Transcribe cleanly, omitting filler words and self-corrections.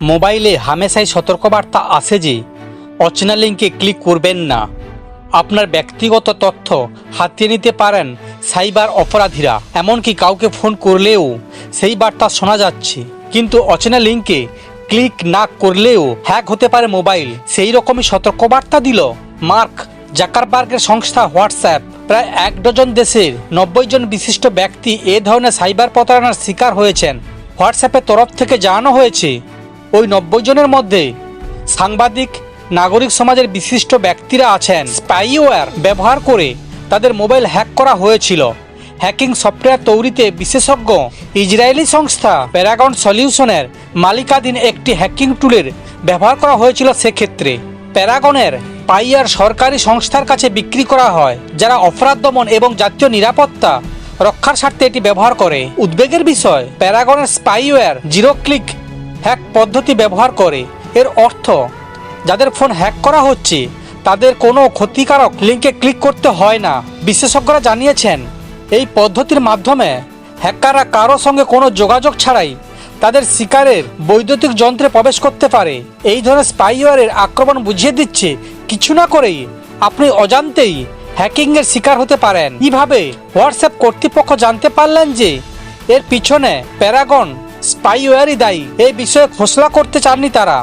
মোবাইলে হামেশাই সতর্কবার্তা আসে যে অচেনা লিঙ্কে ক্লিক করবেন না। আপনার ব্যক্তিগত তথ্য হাতিয়ে নিতে পারেন সাইবার অপরাধীরা। এমনকি কাউকে ফোন করলেও সেই বার্তা শোনা যাচ্ছে, কিন্তু অচেনা লিঙ্কে ক্লিক না করলেও হ্যাক হতে পারে মোবাইল। সেই রকমই সতর্কবার্তা দিল মার্ক জাকারবার্গের সংস্থা হোয়াটসঅ্যাপ। প্রায় 1 ডজন দেশের 90 জন বিশিষ্ট ব্যক্তি এ ধরনের সাইবার প্রতারণার শিকার হয়েছেন। হোয়াটসঅ্যাপের তরফ থেকে জানানো হয়েছে ওই 90 জনের মধ্যে সাংবাদিক, নাগরিক সমাজের বিশিষ্ট ব্যক্তিরা আছেন। স্পাইওয়্যার ব্যবহার করে তাদের মোবাইল হ্যাক করা হয়েছিল। হ্যাকিং সফটওয়্যার তৈরিতে বিশেষজ্ঞ ইসরায়েলি সংস্থা প্যারাগন সলিউশনের মালিকাধীন একটি হ্যাকিং টুলের ব্যবহার করা হয়েছিল। সেক্ষেত্রে প্যারাগনের স্পাইওয়্যার সরকারি সংস্থার কাছে বিক্রি করা হয়, যারা অপরাধ দমন এবং জাতীয় নিরাপত্তা রক্ষার স্বার্থে এটি ব্যবহার করে। উদ্বেগের বিষয়, প্যারাগনের স্পাইওয়্যার জিরো ক্লিক হ্যাক পদ্ধতি ব্যবহার করে। এর অর্থ যাদের ফোন হ্যাক করা হচ্ছে তাদের কোনো ক্ষতিকারক লিঙ্কে ক্লিক করতে হয় না। বিশেষজ্ঞরা জানিয়েছেন এই পদ্ধতির মাধ্যমে হ্যাকাররা কারো সঙ্গে কোনো যোগাযোগ ছাড়াই তাদের শিকারের বৈদ্যুতিক যন্ত্রে প্রবেশ করতে পারে। এই ধরনের স্পাইওয়্যারের আক্রমণ বুঝিয়ে দিচ্ছে কিছু না করেই আপনি অজান্তেই হ্যাকিংয়ের শিকার হতে পারেন। কিভাবে হোয়াটসঅ্যাপ কর্তৃপক্ষ জানতে পারলেন যে এর পিছনে প্যারাগন স্পাইওয়্যারই দায়ী? এই বিষয়ে ঘোষণা করতে চাননি তারা।